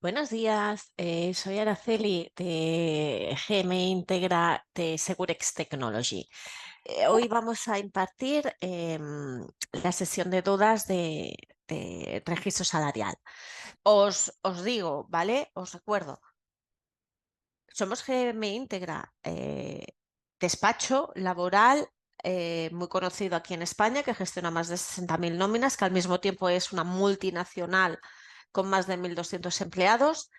Buenos días, soy Araceli de GM Integra de Segurex Technology. Hoy vamos a impartir la sesión de dudas de registro salarial. Os digo, ¿vale? Os recuerdo, somos GM Integra, despacho laboral muy conocido aquí en España que gestiona más de 60.000 nóminas, que al mismo tiempo es una multinacional con más de 1.200 empleados.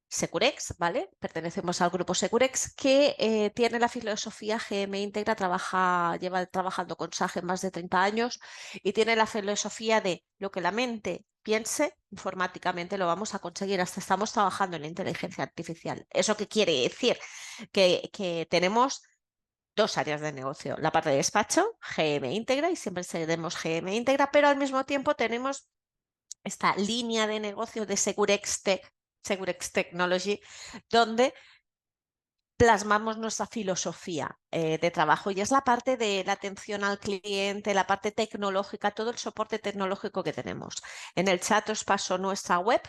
Securex, ¿vale? Pertenecemos al grupo Securex, que tiene la filosofía GM Integra, lleva trabajando con SAG más de 30 años y tiene la filosofía de lo que la mente piense, informáticamente lo vamos a conseguir. Hasta estamos trabajando en la inteligencia artificial. ¿Eso qué quiere decir? Que tenemos dos áreas de negocio. La parte de despacho, GM Integra, y siempre seremos GM Integra, pero al mismo tiempo tenemos esta línea de negocio de Segurex Technology, donde plasmamos nuestra filosofía de trabajo y es la parte de la atención al cliente, la parte tecnológica, todo el soporte tecnológico que tenemos. En el chat os paso nuestra web,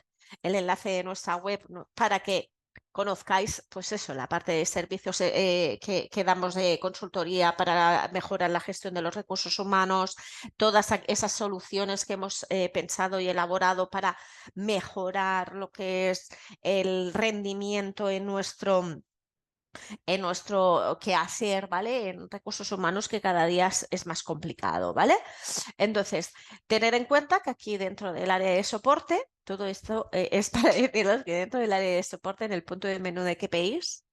el enlace de nuestra web para que conozcáis, pues eso, la parte de servicios que damos de consultoría para mejorar la gestión de los recursos humanos, todas esas soluciones que hemos pensado y elaborado para mejorar lo que es el rendimiento en nuestro quehacer, ¿vale? En recursos humanos que cada día es más complicado, ¿vale? Entonces, tener en cuenta que aquí dentro del área de soporte, todo esto es para deciros que dentro del área de soporte, en el punto de menú de KPIs,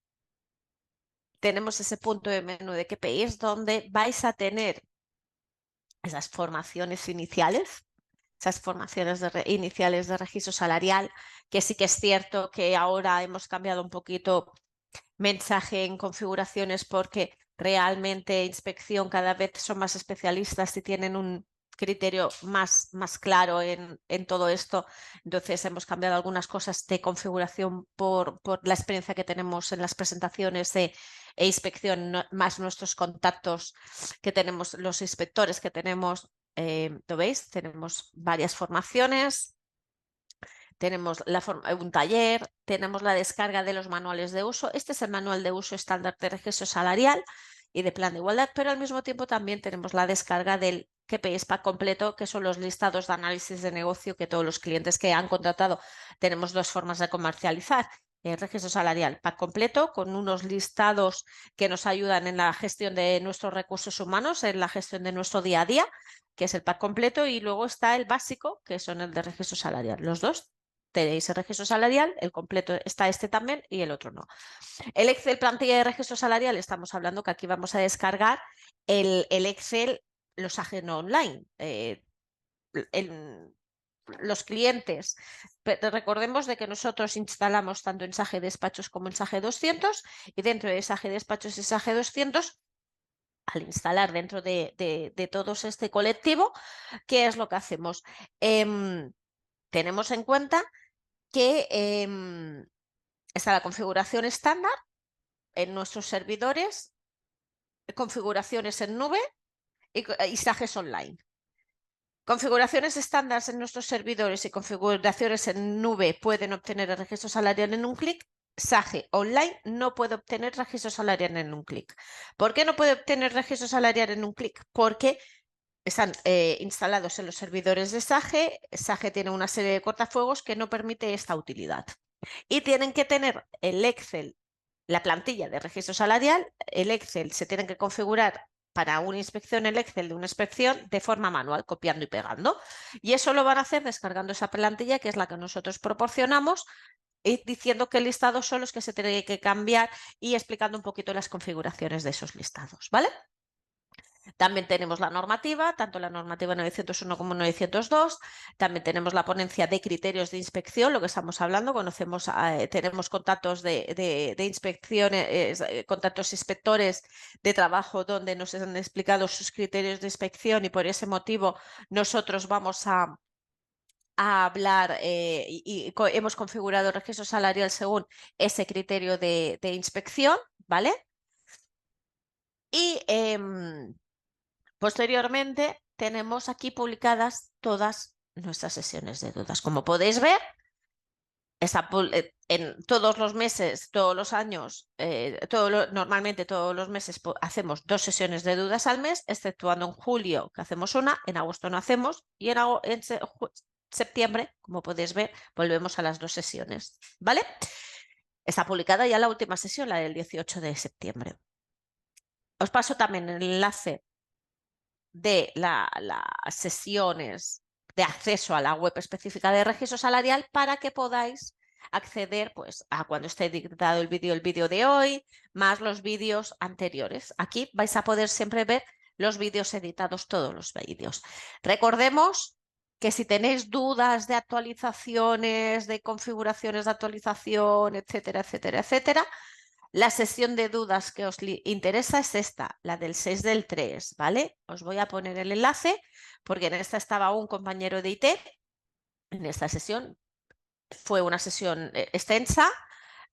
tenemos ese punto de menú de KPIs donde vais a tener esas formaciones iniciales, esas formaciones iniciales de registro salarial, que sí que es cierto que ahora hemos cambiado un poquito mensaje en configuraciones porque realmente inspección cada vez son más especialistas y tienen un criterio más claro en todo esto. Entonces hemos cambiado algunas cosas de configuración por la experiencia que tenemos en las presentaciones e inspección, más nuestros contactos que tenemos, los inspectores que tenemos. ¿Lo veis? Tenemos varias formaciones. Tenemos un taller, tenemos la descarga de los manuales de uso. Este es el manual de uso estándar de registro salarial y de plan de igualdad, pero al mismo tiempo también tenemos la descarga del KPIs Pack completo, que son los listados de análisis de negocio que todos los clientes que han contratado tenemos dos formas de comercializar. El registro salarial Pack completo con unos listados que nos ayudan en la gestión de nuestros recursos humanos, en la gestión de nuestro día a día, que es el pack completo, y luego está el básico, que son el de registro salarial. Los dos tenéis el registro salarial, el completo está este también y el otro no. El Excel plantilla de registro salarial, estamos hablando que aquí vamos a descargar el Excel, los ajeno online. Los clientes, recordemos de que nosotros instalamos tanto en SAGE Despachos como en SAGE 200 y dentro de SAGE Despachos y SAGE 200, al instalar dentro de todos este colectivo, ¿qué es lo que hacemos? Tenemos en cuenta que está la configuración estándar en nuestros servidores, configuraciones en nube y SAGES online. Configuraciones estándar en nuestros servidores y configuraciones en nube pueden obtener el registro salarial en un clic. SAGE online no puede obtener registro salarial en un clic. ¿Por qué no puede obtener registro salarial en un clic? Porque están instalados en los servidores de SAGE. SAGE tiene una serie de cortafuegos que no permite esta utilidad. Y tienen que tener el Excel, la plantilla de registro salarial, el Excel se tienen que configurar para una inspección, el Excel de una inspección de forma manual, copiando y pegando. Y eso lo van a hacer descargando esa plantilla, que es la que nosotros proporcionamos, y diciendo qué listados son los que se tienen que cambiar y explicando un poquito las configuraciones de esos listados, ¿vale? También tenemos la normativa, tanto la normativa 901 como 902. También tenemos la ponencia de criterios de inspección, lo que estamos hablando. Tenemos contactos de inspecciones, contactos inspectores de trabajo donde nos han explicado sus criterios de inspección y por ese motivo nosotros vamos a hablar hemos configurado el registro salarial según ese criterio de inspección, ¿vale? Y posteriormente, tenemos aquí publicadas todas nuestras sesiones de dudas. Como podéis ver, en todos los meses, todos los años, normalmente todos los meses hacemos 2 sesiones de dudas al mes, exceptuando en julio, que hacemos una, en agosto no hacemos, y en septiembre, como podéis ver, volvemos a las 2 sesiones, ¿vale? Está publicada ya la última sesión, la del 18 de septiembre. Os paso también el enlace de las sesiones de acceso a la web específica de registro salarial para que podáis acceder pues, a cuando esté editado el vídeo de hoy, más los vídeos anteriores. Aquí vais a poder siempre ver los vídeos editados, todos los vídeos. Recordemos que si tenéis dudas de actualizaciones, de configuraciones de actualización, etcétera, etcétera, etcétera, la sesión de dudas que os interesa es esta, la del 6 del 3, ¿vale? Os voy a poner el enlace porque en esta estaba un compañero de IT. En esta sesión fue una sesión extensa,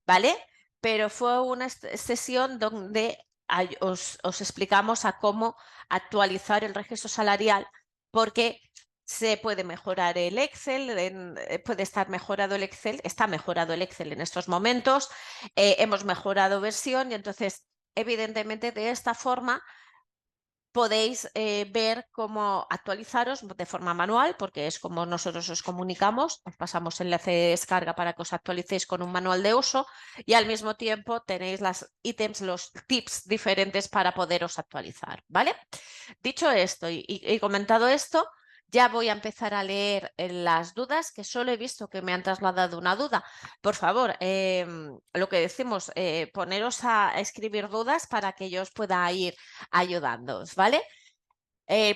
¿vale? Pero fue una sesión donde os explicamos a cómo actualizar el registro salarial porque se puede mejorar el Excel, puede estar mejorado el Excel, está mejorado el Excel en estos momentos, hemos mejorado versión y entonces, evidentemente, de esta forma podéis ver cómo actualizaros de forma manual, porque es como nosotros os comunicamos, os pasamos el enlace de descarga para que os actualicéis con un manual de uso y al mismo tiempo tenéis los ítems, los tips diferentes para poderos actualizar, ¿vale? Dicho esto y comentado esto, ya voy a empezar a leer las dudas, que solo he visto que me han trasladado una duda. Por favor, lo que decimos, poneros a escribir dudas para que yo os pueda ir ayudándoos, ¿vale?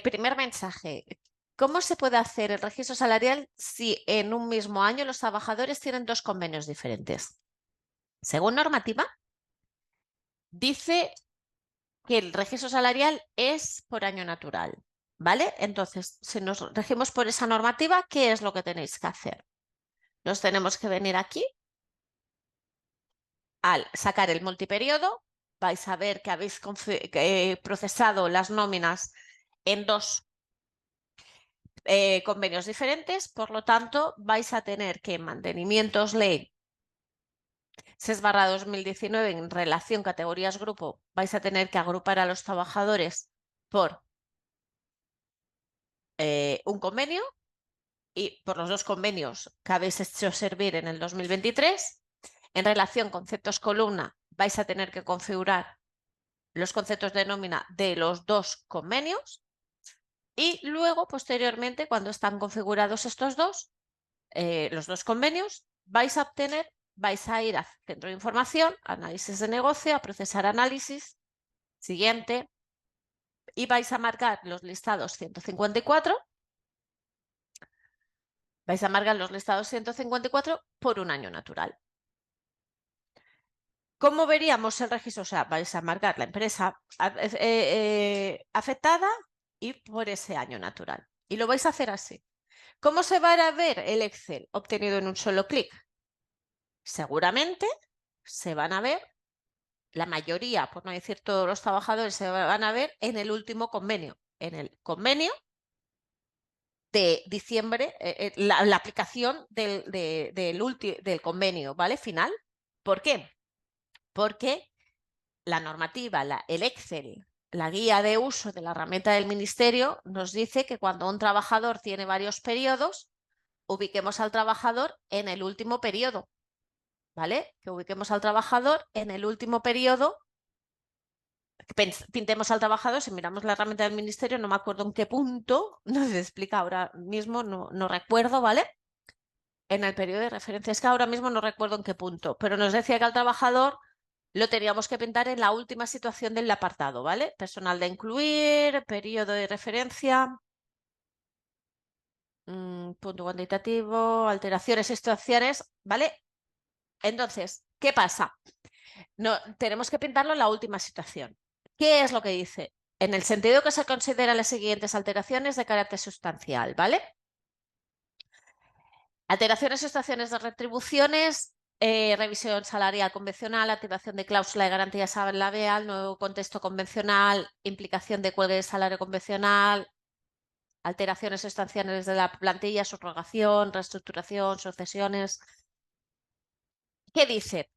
Primer mensaje. ¿Cómo se puede hacer el registro salarial si en un mismo año los trabajadores tienen 2 convenios diferentes? Según normativa, dice que el registro salarial es por año natural, ¿vale? Entonces, si nos regimos por esa normativa, ¿qué es lo que tenéis que hacer? Nos tenemos que venir aquí. Al sacar el multiperiodo, vais a ver que habéis procesado las nóminas en 2 convenios diferentes, por lo tanto, vais a tener que en mantenimientos ley 6/2019 en relación categorías grupo, vais a tener que agrupar a los trabajadores por un convenio y por los 2 convenios que habéis hecho servir en el 2023. En relación conceptos columna, vais a tener que configurar los conceptos de nómina de los 2 convenios y luego, posteriormente, cuando están configurados estos los 2 convenios, vais a ir a centro de información, análisis de negocio, a procesar análisis, siguiente, y vais a marcar los listados 154. Vais a marcar los listados 154 por un año natural. ¿Cómo veríamos el registro? O sea, vais a marcar la empresa afectada y por ese año natural. Y lo vais a hacer así. ¿Cómo se va a ver el Excel obtenido en un solo clic? Seguramente se van a ver, la mayoría, por no decir todos los trabajadores, se van a ver en el último convenio. En el convenio de diciembre, la aplicación del convenio, ¿vale? Final. ¿Por qué? Porque la normativa, el Excel, la guía de uso de la herramienta del ministerio nos dice que cuando un trabajador tiene varios periodos, ubiquemos al trabajador en el último periodo, ¿vale? Que ubiquemos al trabajador en el último periodo, pintemos al trabajador, si miramos la herramienta del ministerio, no me acuerdo en qué punto, no se explica ahora mismo, no recuerdo, ¿vale? En el periodo de referencia, es que ahora mismo no recuerdo en qué punto, pero nos decía que al trabajador lo teníamos que pintar en la última situación del apartado, ¿vale? Personal de incluir, periodo de referencia, punto cuantitativo, alteraciones y situaciones, ¿vale? Entonces, ¿qué pasa? No, tenemos que pintarlo en la última situación. ¿Qué es lo que dice? En el sentido que se consideran las siguientes alteraciones de carácter sustancial, ¿vale? Alteraciones y situaciones de retribuciones, revisión salarial convencional, activación de cláusula de garantía salarial, nuevo contexto convencional, implicación de cuelgue de salario convencional, alteraciones sustanciales de la plantilla, subrogación, reestructuración, sucesiones. ¿qué dice?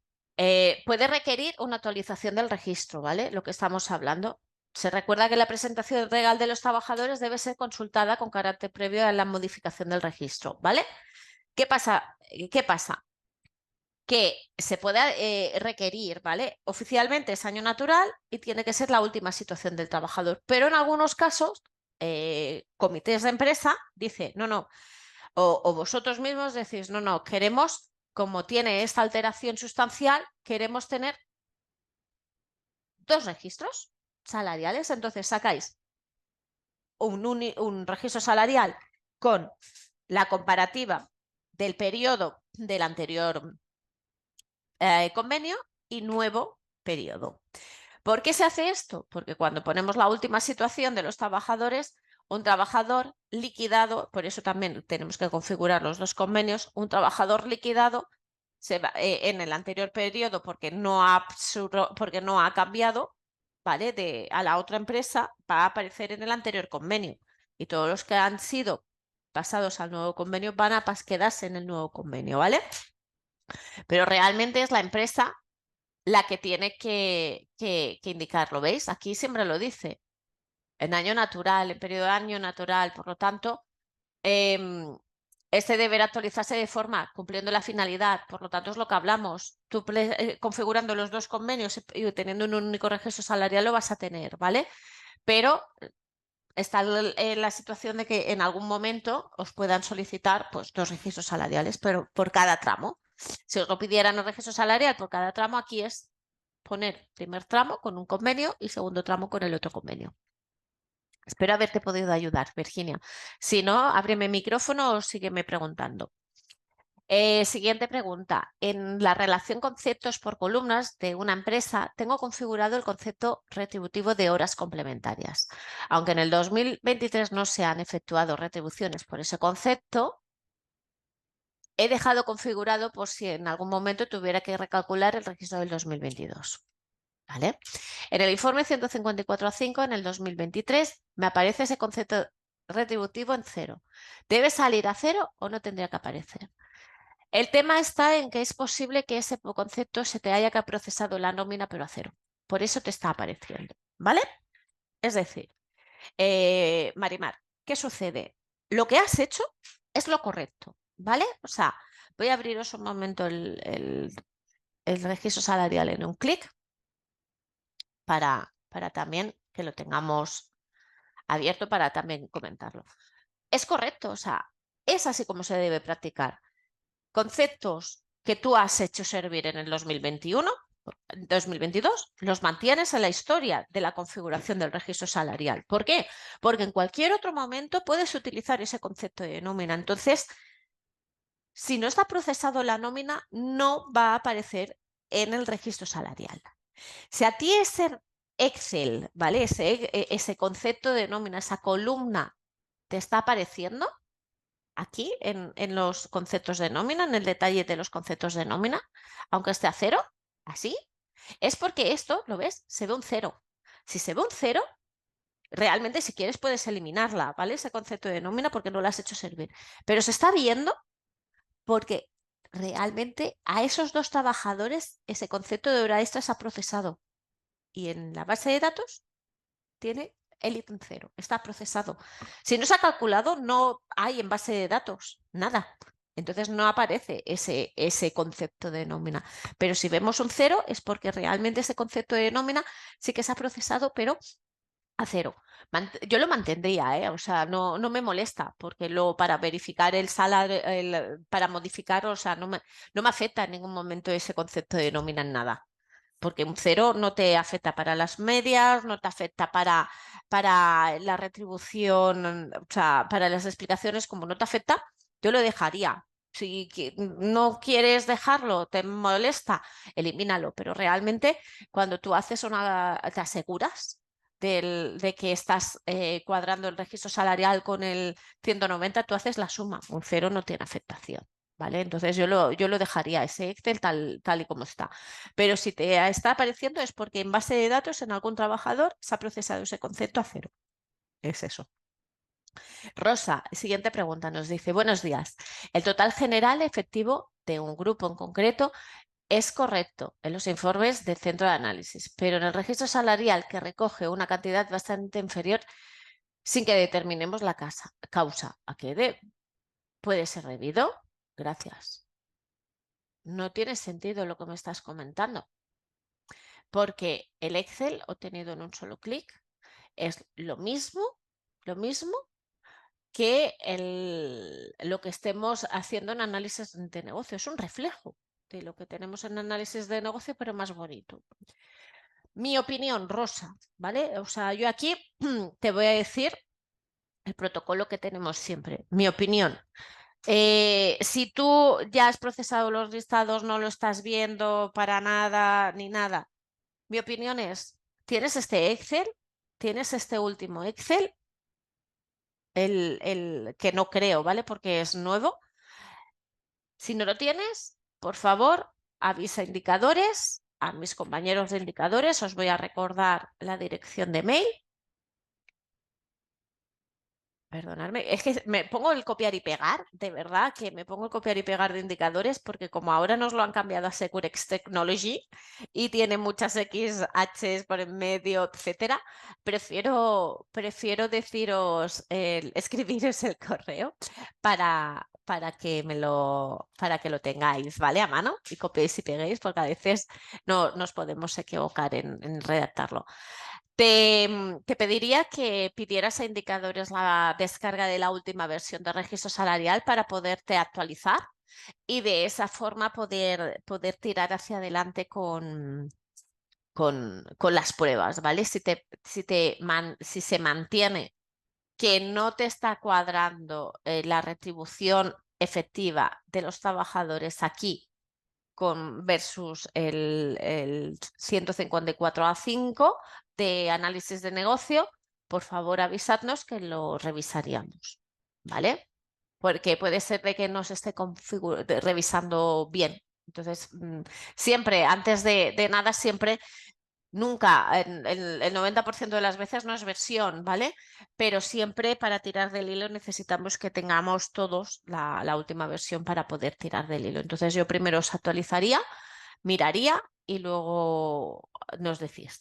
Puede requerir una actualización del registro, ¿vale? Lo que estamos hablando. Se recuerda que la presentación legal de los trabajadores debe ser consultada con carácter previo a la modificación del registro, ¿vale? ¿Qué pasa? ¿Qué pasa? Que se puede requerir, ¿vale? Oficialmente es año natural y tiene que ser la última situación del trabajador, pero en algunos casos, comités de empresa dice, no, no, o vosotros mismos decís, no, no, queremos, como tiene esta alteración sustancial, queremos tener dos registros salariales, entonces sacáis un registro salarial con la comparativa del periodo del anterior convenio y nuevo periodo. ¿Por qué se hace esto? Porque cuando ponemos la última situación de los trabajadores, un trabajador liquidado, por eso también tenemos que configurar los dos convenios, un trabajador liquidado se va, en el anterior periodo porque no ha cambiado, ¿vale? A la otra empresa va a aparecer en el anterior convenio y todos los que han sido pasados al nuevo convenio van a quedarse en el nuevo convenio, ¿vale? Pero realmente es la empresa la que tiene que indicarlo, ¿veis? Aquí siempre lo dice, en año natural, en periodo de año natural, por lo tanto, este deberá actualizarse de forma cumpliendo la finalidad, por lo tanto es lo que hablamos, tú configurando los dos convenios y teniendo un único registro salarial lo vas a tener, ¿vale? Pero está la situación de que en algún momento os puedan solicitar pues, dos registros salariales, pero por cada tramo. Si os lo pidieran el registro salarial por cada tramo, aquí es poner primer tramo con un convenio y segundo tramo con el otro convenio. Espero haberte podido ayudar, Virginia. Si no, ábreme micrófono o sígueme preguntando. Siguiente pregunta. En la relación conceptos por columnas de una empresa, tengo configurado el concepto retributivo de horas complementarias. Aunque en el 2023 no se han efectuado retribuciones por ese concepto, he dejado configurado por si en algún momento tuviera que recalcular el registro del 2022. ¿Vale? En el informe 154.5 en el 2023 me aparece ese concepto retributivo en cero. ¿Debe salir a cero o no tendría que aparecer? El tema está en que es posible que ese concepto se te haya procesado la nómina pero a cero. Por eso te está apareciendo. ¿Vale? Es decir, Marimar, ¿qué sucede? Lo que has hecho es lo correcto. ¿Vale? O sea, voy a abriros un momento el registro salarial en un clic para también que lo tengamos abierto para también comentarlo. Es correcto, o sea, es así como se debe practicar. Conceptos que tú has hecho servir en el 2021, 2022, los mantienes en la historia de la configuración del registro salarial. ¿Por qué? Porque en cualquier otro momento puedes utilizar ese concepto de nómina. Entonces, si no está procesado la nómina, no va a aparecer en el registro salarial. Si a ti ese Excel, ¿vale? Ese concepto de nómina, esa columna, te está apareciendo aquí en los conceptos de nómina, en el detalle de los conceptos de nómina, aunque esté a cero, así, es porque esto, ¿lo ves? Se ve un cero. Si se ve un cero, realmente si quieres puedes eliminarla, ¿vale? Ese concepto de nómina porque no lo has hecho servir. Pero se está viendo porque realmente a esos dos trabajadores ese concepto de hora extra se ha procesado. Y en la base de datos tiene el ítem cero, está procesado. Si no se ha calculado, no hay en base de datos, nada. Entonces no aparece ese concepto de nómina. Pero si vemos un cero es porque realmente ese concepto de nómina sí que se ha procesado, pero a cero. Yo lo mantendría, ¿eh? O sea, no me molesta, porque para verificar el salario, para modificar, o sea, no me afecta en ningún momento ese concepto de nómina en nada porque un cero no te afecta para las medias, no te afecta para la retribución, o sea, para las explicaciones, como no te afecta, yo lo dejaría. Si no quieres dejarlo, te molesta, elimínalo, pero realmente cuando tú haces te aseguras de que estás cuadrando el registro salarial con el 190, tú haces la suma, un cero no tiene afectación. ¿Vale? Entonces yo lo dejaría ese Excel tal y como está. Pero si te está apareciendo es porque en base de datos en algún trabajador se ha procesado ese concepto a cero. Es eso. Rosa, siguiente pregunta, nos dice, buenos días. El total general efectivo de un grupo en concreto Es correcto en los informes del centro de análisis, pero en el registro salarial que recoge una cantidad bastante inferior sin que determinemos la causa. ¿A qué puede ser debido? Gracias. No tiene sentido lo que me estás comentando, porque el Excel obtenido en un solo clic es lo mismo que lo que estemos haciendo en análisis de negocio. Es un reflejo de lo que tenemos en análisis de negocio, pero más bonito. Mi opinión, Rosa, ¿vale? O sea, yo aquí te voy a decir el protocolo que tenemos siempre. Mi opinión. Si tú ya has procesado los listados, no lo estás viendo para nada ni nada, mi opinión es, ¿tienes este Excel? ¿Tienes este último Excel? El que no creo, ¿vale? Porque es nuevo. Si no lo tienes, por favor, avisa indicadores a mis compañeros de indicadores. Os voy a recordar la dirección de mail. Perdonadme, es que me pongo el copiar y pegar, de verdad que me pongo el copiar y pegar de indicadores porque como ahora nos lo han cambiado a Securex Technology y tiene muchas X, Hs por en medio, etcétera, prefiero deciros, escribiros el correo para que lo tengáis, ¿vale? A mano y copiéis y peguéis porque a veces no nos podemos equivocar en redactarlo. Te pediría que pidieras a indicadores la descarga de la última versión de registro salarial para poderte actualizar y de esa forma poder tirar hacia adelante con las pruebas, ¿vale? Si se mantiene que no te está cuadrando la retribución efectiva de los trabajadores aquí versus el 154A5 de análisis de negocio, por favor avisadnos que lo revisaríamos, ¿vale? Porque puede ser de que no se esté revisando bien. Entonces, siempre, antes de nada, siempre, nunca, el 90% de las veces no es versión, ¿vale? Pero siempre para tirar del hilo necesitamos que tengamos todos la última versión para poder tirar del hilo. Entonces yo primero os actualizaría, miraría y luego nos decís.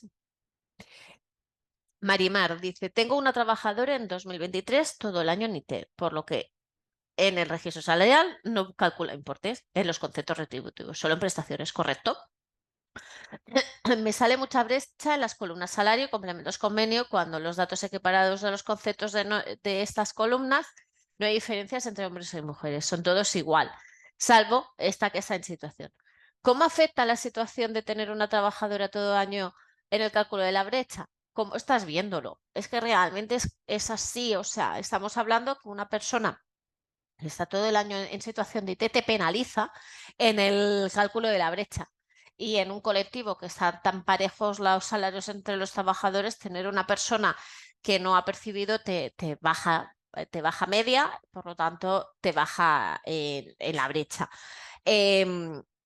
Marimar dice, tengo una trabajadora en 2023 todo el año en IT, por lo que en el registro salarial no calcula importes en los conceptos retributivos, solo en prestaciones, ¿correcto? Me sale mucha brecha en las columnas salario, complementos, convenio, cuando los datos equiparados de los conceptos de estas columnas no hay diferencias entre hombres y mujeres, son todos igual, salvo esta que está en situación. ¿Cómo afecta la situación de tener una trabajadora todo año en el cálculo de la brecha? ¿Cómo estás viéndolo? Es que realmente es así, o sea, estamos hablando que una persona que está todo el año en situación de IT te penaliza en el cálculo de la brecha. Y en un colectivo que están tan parejos los salarios entre los trabajadores, tener una persona que no ha percibido te baja media, por lo tanto, te baja en la brecha.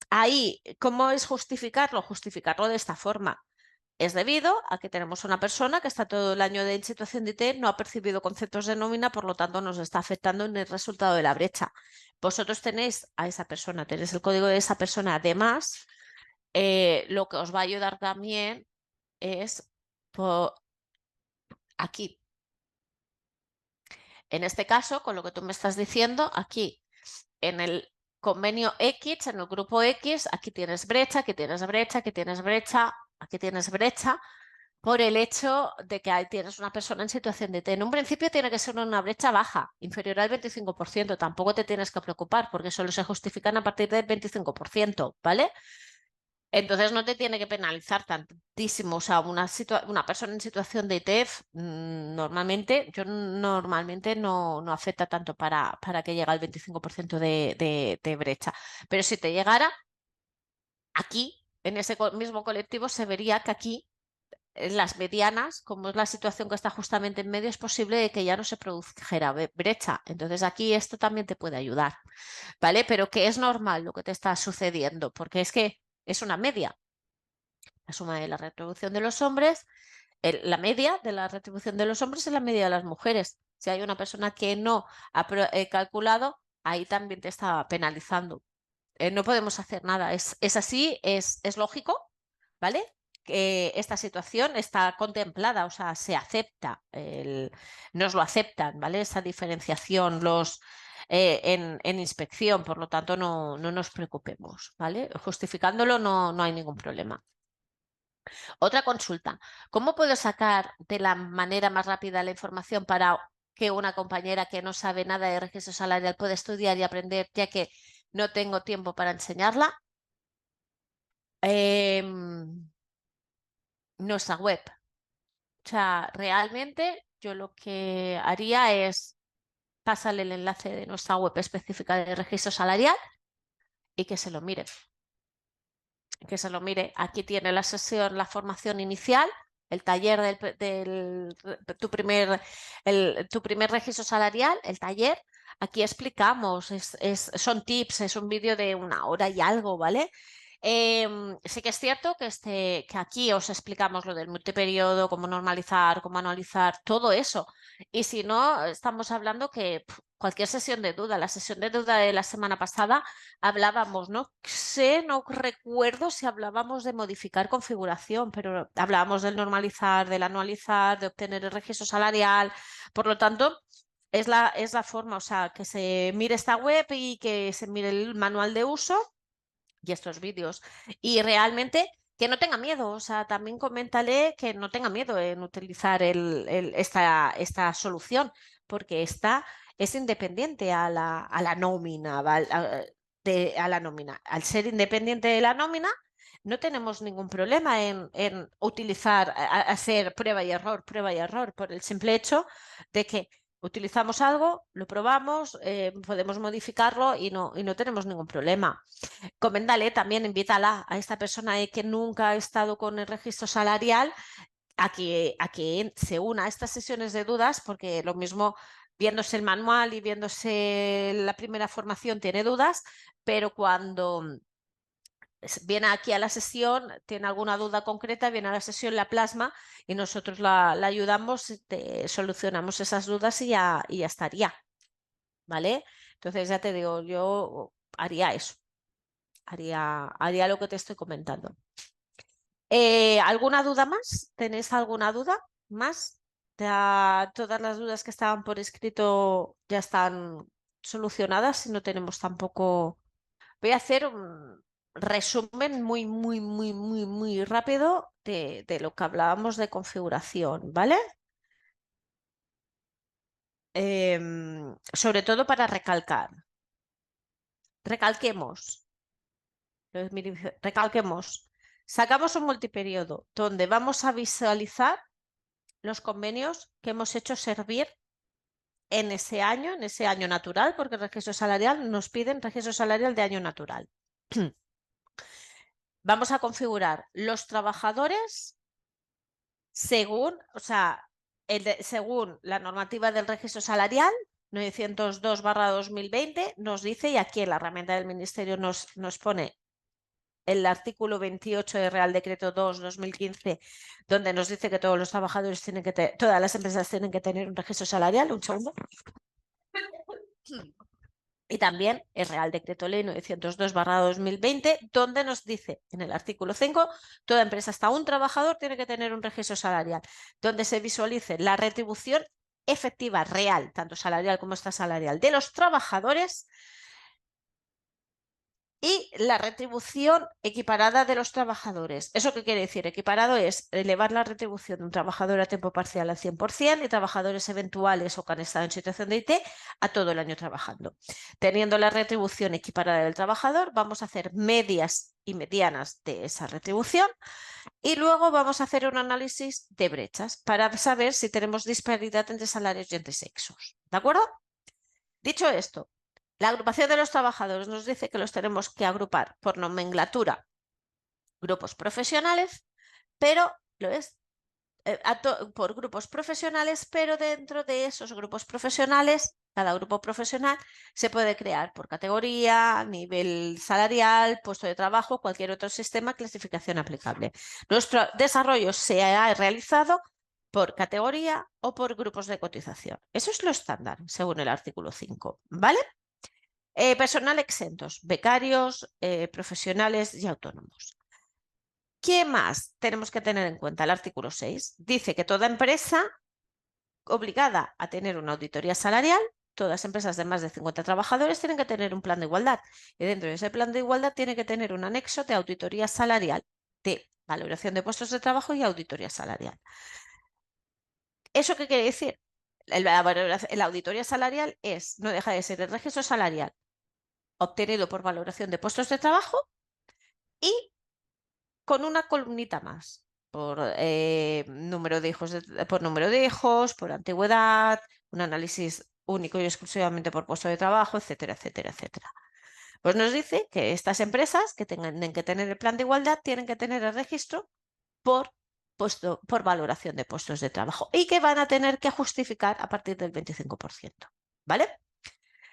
Ahí, ¿cómo es justificarlo? Justificarlo de esta forma. Es debido a que tenemos una persona que está todo el año en situación de IT, no ha percibido conceptos de nómina, por lo tanto nos está afectando en el resultado de la brecha. Vosotros tenéis a esa persona, tenéis el código de esa persona. Además, lo que os va a ayudar también es aquí. En este caso, con lo que tú me estás diciendo, aquí en el convenio X, en el grupo X, aquí tienes brecha, aquí tienes brecha, aquí tienes brecha, aquí tienes brecha, por el hecho de que ahí tienes una persona en situación de T. En un principio tiene que ser una brecha baja, inferior al 25%. Tampoco te tienes que preocupar porque solo se justifican a partir del 25%, ¿vale? Entonces no te tiene que penalizar tantísimo. O sea, una persona en situación de ITEF normalmente no afecta tanto para que llegue al 25% de brecha. Pero si te llegara aquí, en ese mismo colectivo, se vería que aquí en las medianas, como es la situación que está justamente en medio, es posible de que ya no se produjera brecha. Entonces aquí esto también te puede ayudar, ¿vale? Pero que es normal lo que te está sucediendo, porque es que es una media. La suma de la retribución de los hombres, la media de la retribución de los hombres es la media de las mujeres. Si hay una persona que no ha calculado, ahí también te está penalizando. no podemos hacer nada. Es así, es lógico, ¿vale? Que esta situación está contemplada, o sea, se acepta, nos lo aceptan, ¿vale? Esa diferenciación en inspección, por lo tanto no nos preocupemos, ¿vale? Justificándolo no hay ningún problema. Otra consulta, ¿cómo puedo sacar de la manera más rápida la información para que una compañera que no sabe nada de registro salarial pueda estudiar y aprender, ya que no tengo tiempo para enseñarla? Nuestra web. O sea, realmente yo lo que haría es pasarle el enlace de nuestra web específica de registro salarial y que se lo mire. Que se lo mire. Aquí tiene la sesión, la formación inicial, el taller tu primer registro salarial, el taller. Aquí explicamos, son tips, es un vídeo de 1 hora y algo, ¿vale? Sí que es cierto que aquí os explicamos lo del multiperiodo, cómo normalizar, cómo anualizar, todo eso. Y si no, estamos hablando que cualquier sesión de duda, la sesión de duda de la semana pasada hablábamos, no recuerdo si hablábamos de modificar configuración, pero hablábamos del normalizar, del anualizar, de obtener el registro salarial. Por lo tanto, es la forma, o sea, que se mire esta web y que se mire el manual de uso y estos vídeos. Y realmente que no tenga miedo, o sea, también coméntale que no tenga miedo en utilizar esta solución, porque esta es independiente a la nómina, a la nómina. Al ser independiente de la nómina, no tenemos ningún problema en utilizar, hacer prueba y error, por el simple hecho de que utilizamos algo, lo probamos, podemos modificarlo y no tenemos ningún problema. Coméntale también, invítala a esta persona que nunca ha estado con el registro salarial a que se una a estas sesiones de dudas, porque lo mismo viéndose el manual y viéndose la primera formación tiene dudas, pero cuando viene aquí a la sesión, tiene alguna duda concreta, viene a la sesión, la plasma y nosotros la ayudamos, solucionamos esas dudas y ya estaría, ¿vale? Entonces ya te digo, yo haría eso. Haría lo que te estoy comentando. ¿Alguna duda más? ¿Tenéis alguna duda más? Ya todas las dudas que estaban por escrito ya están solucionadas y no tenemos tampoco. Voy a hacer un resumen muy rápido de lo que hablábamos de configuración, ¿vale? Sobre todo para recalcar. Recalquemos. Recalquemos. Sacamos un multiperiodo donde vamos a visualizar los convenios que hemos hecho servir en ese año natural, porque el registro salarial nos piden registro salarial de año natural. Vamos a configurar los trabajadores según, o sea, según la normativa del registro salarial 902/2020 nos dice, y aquí en la herramienta del Ministerio nos pone el artículo 28 del Real Decreto 2/2015, donde nos dice que todos los trabajadores todas las empresas tienen que tener un registro salarial. Un segundo. Y también el Real Decreto Ley 902/2020, donde nos dice en el artículo 5, toda empresa hasta un trabajador tiene que tener un registro salarial, donde se visualice la retribución efectiva real, tanto salarial como extrasalarial, de los trabajadores y la retribución equiparada de los trabajadores. ¿Eso qué quiere decir? Equiparado es elevar la retribución de un trabajador a tiempo parcial al 100% y trabajadores eventuales o que han estado en situación de IT a todo el año trabajando. Teniendo la retribución equiparada del trabajador, vamos a hacer medias y medianas de esa retribución y luego vamos a hacer un análisis de brechas para saber si tenemos disparidad entre salarios y entre sexos. ¿De acuerdo? Dicho esto, la agrupación de los trabajadores nos dice que los tenemos que agrupar por nomenclatura, grupos profesionales, pero lo es por grupos profesionales, pero dentro de esos grupos profesionales, cada grupo profesional se puede crear por categoría, nivel salarial, puesto de trabajo, cualquier otro sistema, clasificación aplicable. Nuestro desarrollo se ha realizado por categoría o por grupos de cotización. Eso es lo estándar, según el artículo 5, ¿vale? Personal exentos, becarios, profesionales y autónomos. ¿Qué más tenemos que tener en cuenta? El artículo 6 dice que toda empresa obligada a tener una auditoría salarial, todas las empresas de más de 50 trabajadores tienen que tener un plan de igualdad y dentro de ese plan de igualdad tiene que tener un anexo de auditoría salarial, de valoración de puestos de trabajo y auditoría salarial. ¿Eso qué quiere decir? La auditoría salarial no deja de ser el registro salarial obtenido por valoración de puestos de trabajo y con una columnita más por número de hijos, por número de hijos, por antigüedad, un análisis único y exclusivamente por puesto de trabajo, etcétera, etcétera, etcétera. Pues nos dice que estas empresas que tengan que tener el plan de igualdad tienen que tener el registro por valoración de puestos de trabajo y que van a tener que justificar a partir del 25%. ¿Vale?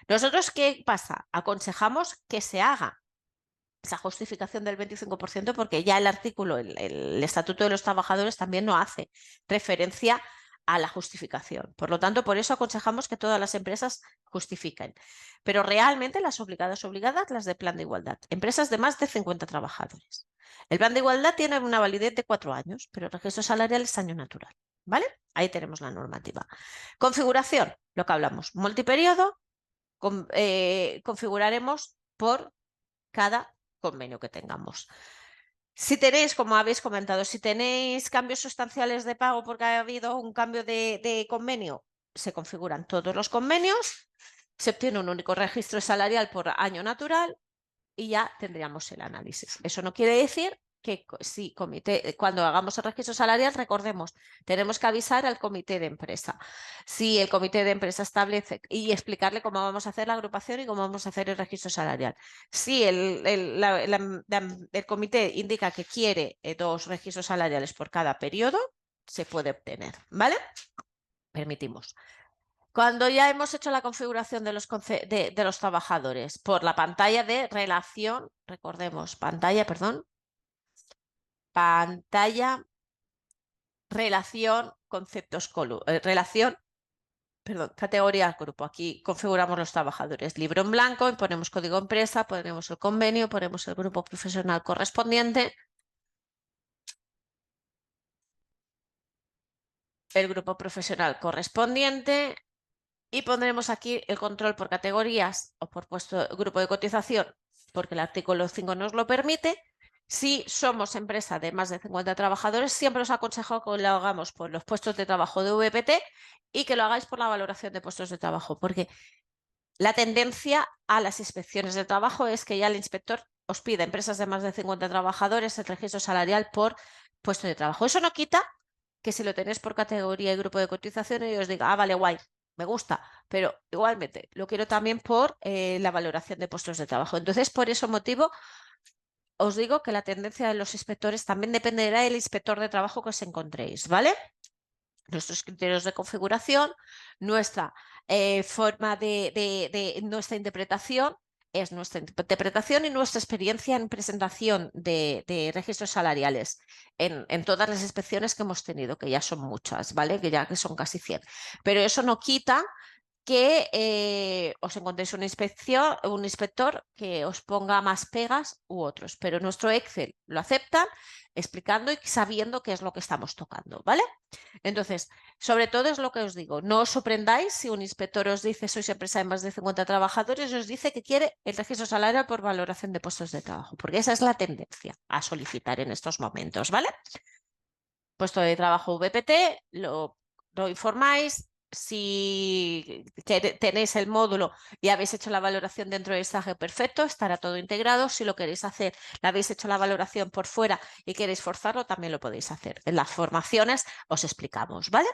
Nosotros, ¿qué pasa? Aconsejamos que se haga esa justificación del 25% porque ya el artículo, el Estatuto de los Trabajadores también no hace referencia a la justificación. Por lo tanto, por eso aconsejamos que todas las empresas justifiquen. Pero realmente las obligadas, las de plan de igualdad. Empresas de más de 50 trabajadores. El plan de igualdad tiene una validez de 4 años, pero el registro salarial es año natural. ¿Vale? Ahí tenemos la normativa. Configuración, lo que hablamos. Multiperiodo, configuraremos por cada convenio que tengamos. Si tenéis, como habéis comentado, si tenéis cambios sustanciales de pago porque ha habido un cambio de convenio, se configuran todos los convenios, se obtiene un único registro salarial por año natural y ya tendríamos el análisis. Eso no quiere decir que si cuando hagamos el registro salarial, recordemos, tenemos que avisar al comité de empresa. Si el comité de empresa establece y explicarle cómo vamos a hacer la agrupación y cómo vamos a hacer el registro salarial. Si el comité indica que quiere 2 registros salariales por cada periodo, se puede obtener, ¿vale? Permitimos. Cuando ya hemos hecho la configuración de los trabajadores por la pantalla de relación, recordemos, pantalla, relación, conceptos, relación, perdón, categoría, grupo. Aquí configuramos los trabajadores. Libro en blanco, y ponemos código empresa, ponemos el convenio, ponemos el grupo profesional correspondiente. El grupo profesional correspondiente. Y pondremos aquí el control por categorías o por grupo de cotización, porque el artículo 5 nos lo permite. Si somos empresa de más de 50 trabajadores, siempre os aconsejo que lo hagamos por los puestos de trabajo de VPT y que lo hagáis por la valoración de puestos de trabajo, porque la tendencia a las inspecciones de trabajo es que ya el inspector os pida a empresas de más de 50 trabajadores el registro salarial por puesto de trabajo. Eso no quita que si lo tenéis por categoría y grupo de cotización y os diga, vale, guay, me gusta, pero igualmente lo quiero también por la valoración de puestos de trabajo. Entonces, por ese motivo, os digo que la tendencia de los inspectores también dependerá del inspector de trabajo que os encontréis, ¿vale? Nuestros criterios de configuración, nuestra forma de nuestra interpretación es nuestra interpretación y nuestra experiencia en presentación de registros salariales en todas las inspecciones que hemos tenido, que ya son muchas, ¿vale? Que ya que son casi 100. Pero eso no quita que os encontréis un inspector que os ponga más pegas u otros, pero nuestro Excel lo aceptan explicando y sabiendo qué es lo que estamos tocando, ¿vale? Entonces, sobre todo es lo que os digo, no os sorprendáis si un inspector os dice, sois empresa de más de 50 trabajadores, y os dice que quiere el registro salarial por valoración de puestos de trabajo, porque esa es la tendencia a solicitar en estos momentos, ¿vale? Puesto de trabajo VPT, lo informáis. Si tenéis el módulo y habéis hecho la valoración dentro del Sage, perfecto, estará todo integrado. Si lo queréis hacer, la habéis hecho la valoración por fuera y queréis forzarlo, también lo podéis hacer. En las formaciones os explicamos, ¿vale?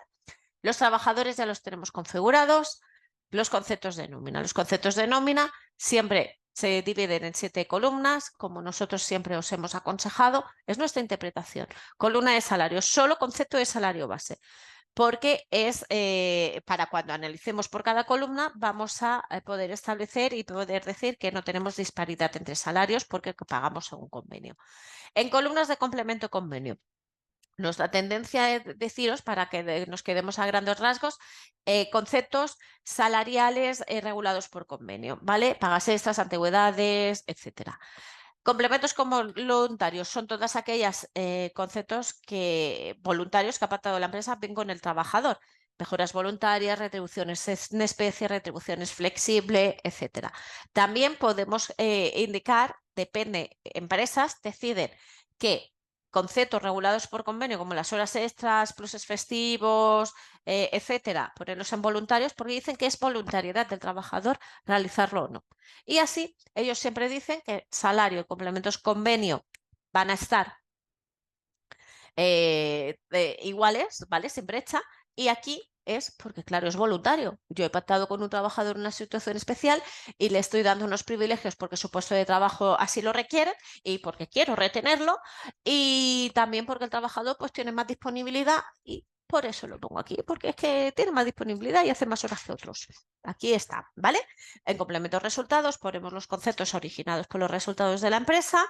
Los trabajadores ya los tenemos configurados. Los conceptos de nómina. Los conceptos de nómina siempre se dividen en 7 columnas, como nosotros siempre os hemos aconsejado, es nuestra interpretación. Columna de salario, solo concepto de salario base, porque es para cuando analicemos por cada columna vamos a poder establecer y poder decir que no tenemos disparidad entre salarios porque pagamos según convenio. En columnas de complemento convenio, Nuestra tendencia es deciros, para que nos quedemos a grandes rasgos, conceptos salariales regulados por convenio, ¿vale? Pagas extras, antigüedades, etcétera. Complementos voluntarios son todas aquellas conceptos voluntarios que ha pactado la empresa bien con el trabajador. Mejoras voluntarias, retribuciones en especie, retribuciones flexibles, etcétera. También podemos indicar, depende, empresas deciden que conceptos regulados por convenio, como las horas extras, pluses festivos, etcétera, ponerlos en voluntarios porque dicen que es voluntariedad del trabajador realizarlo o no. Y así, ellos siempre dicen que salario y complementos convenio van a estar iguales, ¿vale? Sin brecha. Y aquí es porque, claro, es voluntario. Yo he pactado con un trabajador en una situación especial y le estoy dando unos privilegios porque su puesto de trabajo así lo requiere y porque quiero retenerlo y también porque el trabajador pues tiene más disponibilidad y por eso lo pongo aquí, porque es que tiene más disponibilidad y hace más horas que otros. Aquí está, ¿vale? En complementos resultados ponemos los conceptos originados por los resultados de la empresa.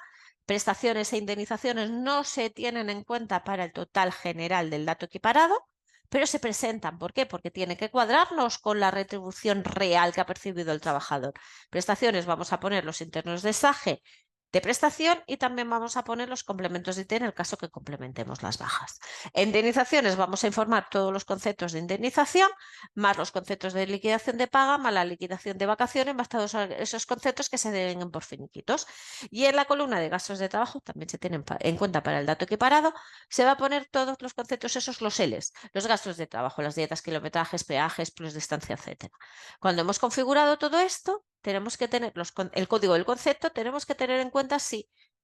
Prestaciones e indemnizaciones no se tienen en cuenta para el total general del dato equiparado, pero se presentan. ¿Por qué? Porque tiene que cuadrarnos con la retribución real que ha percibido el trabajador. Prestaciones, vamos a poner los internos de SAGE de prestación y también vamos a poner los complementos de IT en el caso que complementemos las bajas. En indemnizaciones vamos a informar todos los conceptos de indemnización, más los conceptos de liquidación de paga, más la liquidación de vacaciones, más todos esos conceptos que se deben por finiquitos. Y en la columna de gastos de trabajo, también se tienen en cuenta para el dato equiparado, se va a poner todos los conceptos esos, los Ls, los gastos de trabajo, las dietas, kilometrajes, peajes, plus de estancia, etcétera. Cuando hemos configurado todo esto, tenemos que tener el código del concepto, tenemos que tener en cuenta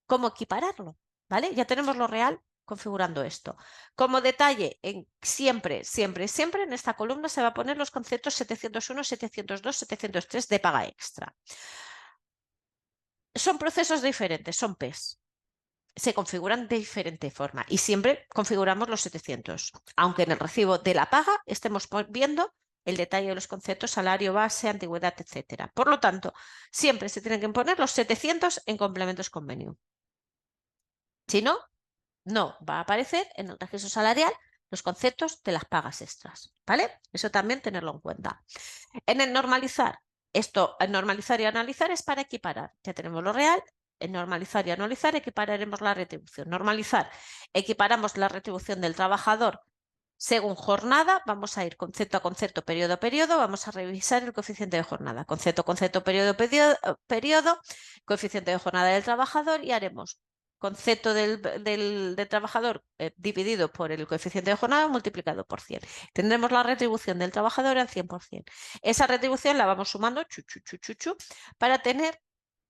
cómo equipararlo, ¿vale? Ya tenemos lo real configurando esto. Como detalle, siempre, siempre, siempre en esta columna se va a poner los conceptos 701, 702, 703 de paga extra. Son procesos diferentes, son PES. Se configuran de diferente forma y siempre configuramos los 700, aunque en el recibo de la paga estemos viendo el detalle de los conceptos, salario base, antigüedad, etcétera. Por lo tanto, siempre se tienen que poner los 700 en complementos convenio. Si no, no va a aparecer en el registro salarial los conceptos de las pagas extras, ¿vale? Eso también tenerlo en cuenta. En el normalizar, normalizar y analizar es para equiparar. Ya tenemos lo real. En normalizar y anualizar equipararemos la retribución. Normalizar, equiparamos la retribución del trabajador según jornada. Vamos a ir concepto a concepto, periodo a periodo. Vamos a revisar el coeficiente de jornada. Concepto, concepto, periodo, periodo, coeficiente de jornada del trabajador y haremos concepto del trabajador dividido por el coeficiente de jornada multiplicado por 100. Tendremos la retribución del trabajador al 100%. Esa retribución la vamos sumando para tener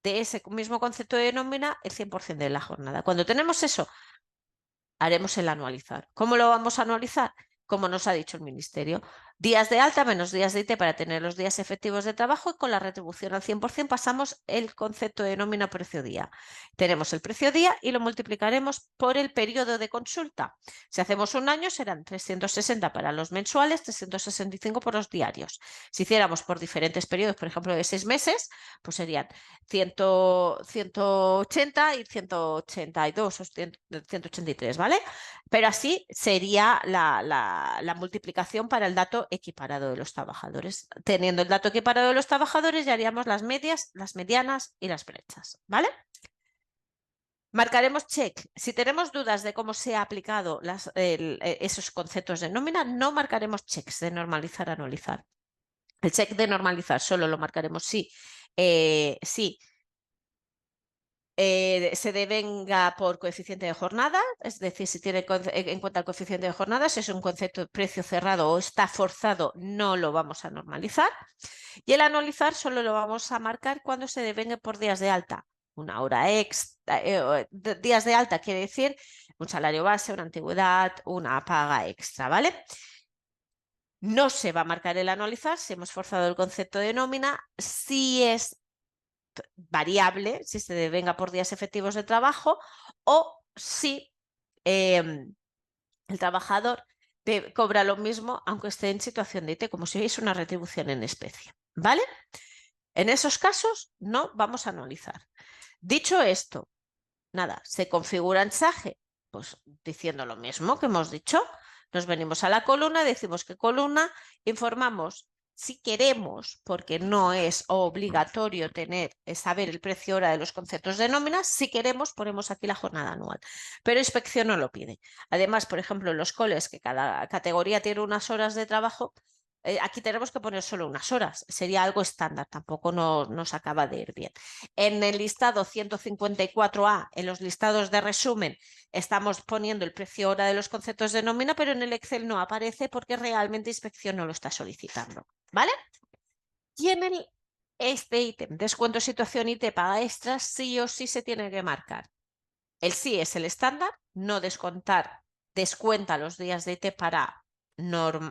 de ese mismo concepto de nómina el 100% de la jornada. Cuando tenemos eso, haremos el anualizar. ¿Cómo lo vamos a anualizar? Como nos ha dicho el Ministerio, días de alta menos días de IT para tener los días efectivos de trabajo y con la retribución al 100% pasamos el concepto de nómina precio día. Tenemos el precio día y lo multiplicaremos por el periodo de consulta. Si hacemos un año serán 360 para los mensuales, 365 por los diarios. Si hiciéramos por diferentes periodos, por ejemplo de 6 meses, pues serían 180 y 182 o 183, ¿vale? Pero así sería la multiplicación para el dato equiparado de los trabajadores. Teniendo el dato equiparado de los trabajadores, ya haríamos las medias, las medianas y las brechas, ¿vale? Marcaremos check. Si tenemos dudas de cómo se ha aplicado esos conceptos de nómina, no marcaremos checks de normalizar, anualizar. El check de normalizar solo lo marcaremos si se devenga por coeficiente de jornada, es decir, si tiene en cuenta el coeficiente de jornada, si es un concepto de precio cerrado o está forzado, no lo vamos a normalizar. Y el anualizar solo lo vamos a marcar cuando se devengue por días de alta. Una hora extra, días de alta quiere decir un salario base, una antigüedad, una paga extra, ¿vale? No se va a marcar el anualizar si hemos forzado el concepto de nómina, si es variable, si se devenga por días efectivos de trabajo o si el trabajador cobra lo mismo aunque esté en situación de IT, como si hubiese una retribución en especie, ¿vale? En esos casos no vamos a anualizar. Dicho esto, nada, se configura en SAGE Pues diciendo lo mismo que hemos dicho, nos venimos a la columna, decimos que columna, informamos si queremos, porque no es obligatorio saber el precio hora de los conceptos de nóminas, si queremos ponemos aquí la jornada anual, pero inspección no lo pide. Además, por ejemplo, en los coles, que cada categoría tiene unas horas de trabajo, aquí tenemos que poner solo unas horas, sería algo estándar, tampoco nos acaba de ir bien. En el listado 154A, en los listados de resumen, estamos poniendo el precio hora de los conceptos de nómina, pero en el Excel no aparece porque realmente inspección no lo está solicitando, ¿vale? Y en este ítem, descuento, situación y te paga extras, sí o sí se tiene que marcar. El sí es el estándar, no descontar, descuenta los días de IT para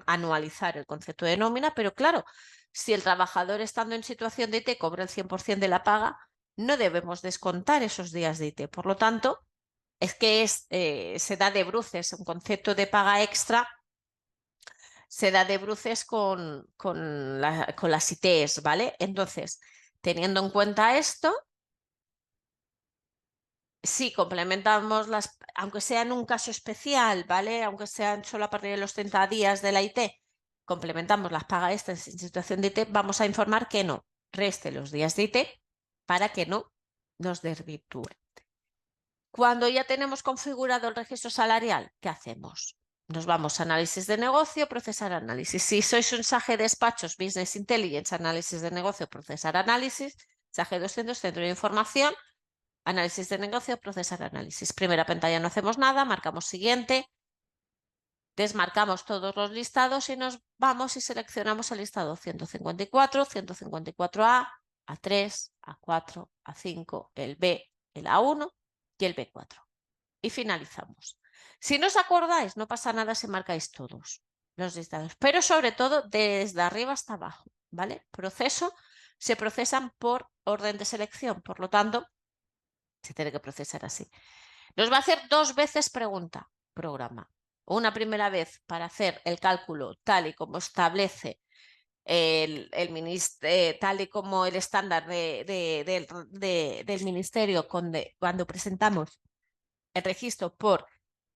anualizar el concepto de nómina, pero claro, si el trabajador estando en situación de IT cobra el 100% de la paga, no debemos descontar esos días de IT. Por lo tanto, es que se da de bruces un concepto de paga extra, se da de bruces con las ITs, ¿vale? Entonces, teniendo en cuenta esto, sí, complementamos aunque sea en un caso especial, ¿vale? Aunque sean solo a partir de los 30 días de la IT, complementamos las pagas extras en situación de IT, vamos a informar que no reste los días de IT para que no nos desvirtúe. Cuando ya tenemos configurado el registro salarial, ¿qué hacemos? Nos vamos a análisis de negocio, procesar análisis. Si sois un SAGE de despachos, Business Intelligence, análisis de negocio, procesar análisis, SAGE 200, centro de información, análisis de negocio, procesar análisis. Primera pantalla no hacemos nada, marcamos siguiente, desmarcamos todos los listados y nos vamos y seleccionamos el listado 154, 154A, A3, A4, A5, el B, el A1 y el B4. Y finalizamos. Si no os acordáis, no pasa nada si marcáis todos los listados, pero sobre todo desde arriba hasta abajo, ¿vale? Proceso, se procesan por orden de selección, por lo tanto, se tiene que procesar así. Nos va a hacer 2 veces pregunta, programa. Una primera vez para hacer el cálculo tal y como establece tal y como el estándar del ministerio cuando presentamos el registro por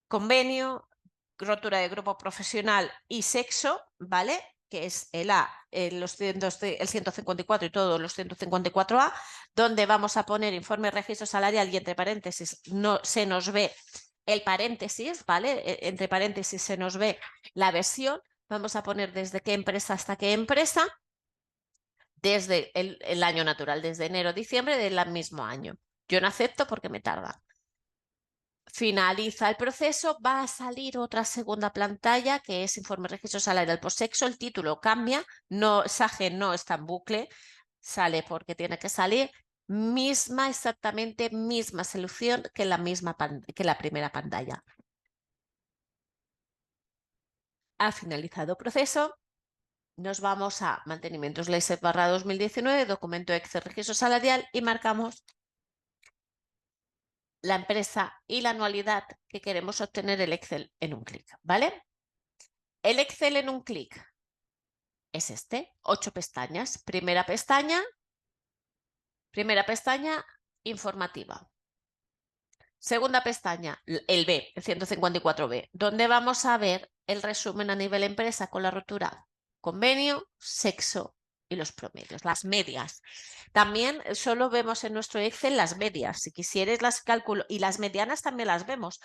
convenio, rotura de grupo profesional y sexo, ¿vale? Que es el A, el 154 y todos los 154A, donde vamos a poner informe registro salarial y entre paréntesis no se nos ve el paréntesis, ¿vale? Entre paréntesis se nos ve la versión. Vamos a poner desde qué empresa hasta qué empresa, desde el año natural, desde enero a diciembre del mismo año. Yo no acepto porque me tarda. Finaliza el proceso, va a salir otra segunda pantalla que es informe registro salarial por sexo. El título cambia, SAGE no está en bucle, sale porque tiene que salir. Exactamente misma solución que la primera pantalla. Ha finalizado el proceso. Nos vamos a mantenimientos ley 7/2019, documento Excel registro salarial y marcamos la empresa y la anualidad que queremos obtener el Excel en un clic, ¿vale? El Excel en un clic es 8 pestañas. Primera pestaña, informativa. Segunda pestaña, el B, el 154B, donde vamos a ver el resumen a nivel empresa con la rotura, convenio, sexo y los promedios, las medias. También solo vemos en nuestro Excel las medias. Si quisierais las cálculo, y las medianas también las vemos.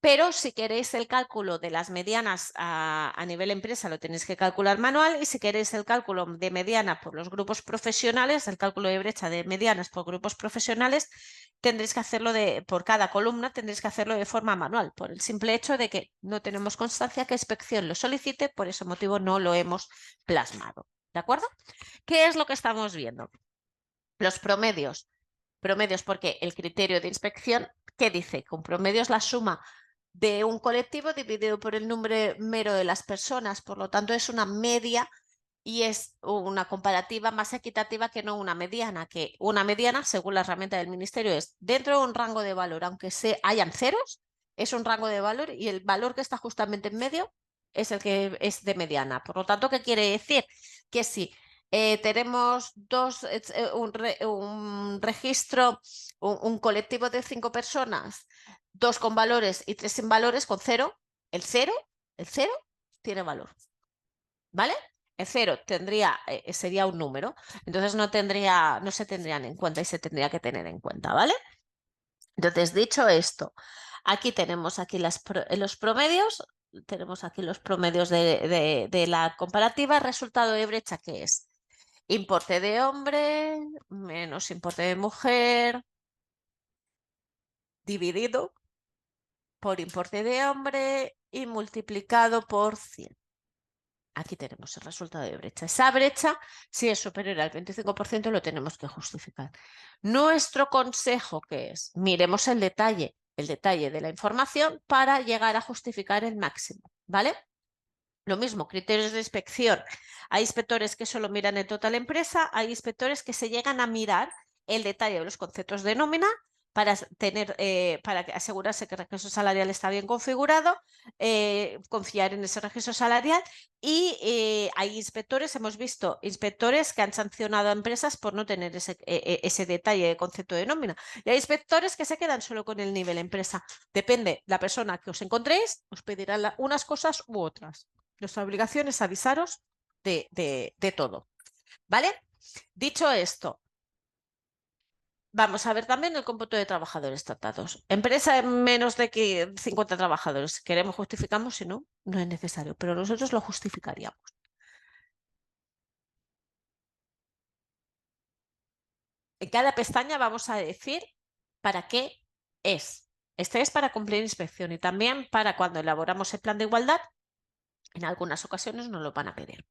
Pero si queréis el cálculo de las medianas a nivel empresa lo tenéis que calcular manual y si queréis el cálculo de mediana por los grupos profesionales, el cálculo de brecha de medianas por grupos profesionales, tendréis que hacerlo por cada columna, tendréis que hacerlo de forma manual, por el simple hecho de que no tenemos constancia que inspección lo solicite, por ese motivo no lo hemos plasmado. ¿De acuerdo? ¿Qué es lo que estamos viendo? Los promedios. Promedios porque el criterio de inspección, ¿qué dice? Con promedios la suma de un colectivo dividido por el número de las personas, por lo tanto es una media y es una comparativa más equitativa que no una mediana, que una mediana, según la herramienta del ministerio, es dentro de un rango de valor, aunque hayan ceros, es un rango de valor y el valor que está justamente en medio es el que es de mediana. Por lo tanto, ¿qué quiere decir? Que si tenemos un registro, un colectivo de 5 personas 2 con valores y 3 sin valores, con 0, el 0 tiene valor, ¿vale? El 0 sería un número, entonces no se tendrían en cuenta y se tendría que tener en cuenta, ¿vale? Entonces, dicho esto, aquí tenemos los promedios, tenemos aquí los promedios de la comparativa, resultado de brecha, que es importe de hombre menos importe de mujer dividido por importe de hombre y multiplicado por 100. Aquí tenemos el resultado de brecha. Esa brecha, si es superior al 25%, lo tenemos que justificar. Nuestro consejo, ¿qué es? Miremos el detalle de la información para llegar a justificar el máximo, ¿vale? Lo mismo, criterios de inspección. Hay inspectores que solo miran el total empresa, hay inspectores que se llegan a mirar el detalle de los conceptos de nómina para asegurarse que el registro salarial está bien configurado, confiar en ese registro salarial y hay inspectores, hemos visto inspectores que han sancionado a empresas por no tener ese detalle de concepto de nómina y hay inspectores que se quedan solo con el nivel empresa. Depende la persona que os encontréis, os pedirán unas cosas u otras. Nuestra obligación es avisaros de todo, ¿vale? Dicho esto, vamos a ver también el cómputo de trabajadores tratados. Empresa en menos de 50 trabajadores. Queremos, justificamos, si no, no es necesario, pero nosotros lo justificaríamos. En cada pestaña vamos a decir para qué es. Este es para cumplir inspección y también para cuando elaboramos el plan de igualdad, en algunas ocasiones nos lo van a pedir.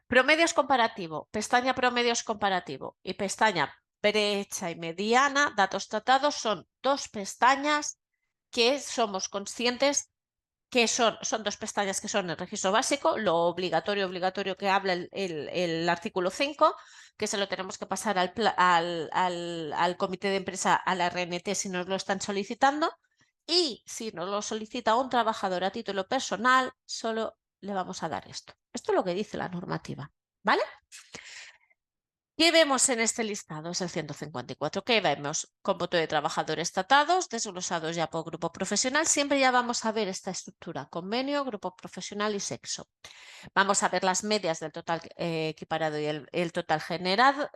Promedios comparativo, pestaña promedios comparativo y pestaña brecha y mediana, datos tratados, son 2 pestañas que somos conscientes que son 2 pestañas que son el registro básico, lo obligatorio que habla el artículo 5, que se lo tenemos que pasar al comité de empresa, a la RNT si nos lo están solicitando, y si nos lo solicita un trabajador a título personal, solo le vamos a dar esto. Esto es lo que dice la normativa, ¿vale? ¿Qué vemos en este listado? Es el 154. ¿Qué vemos? Cómputo de trabajadores tratados, desglosados ya por grupo profesional. Siempre ya vamos a ver esta estructura, convenio, grupo profesional y sexo. Vamos a ver las medias del total equiparado y el total general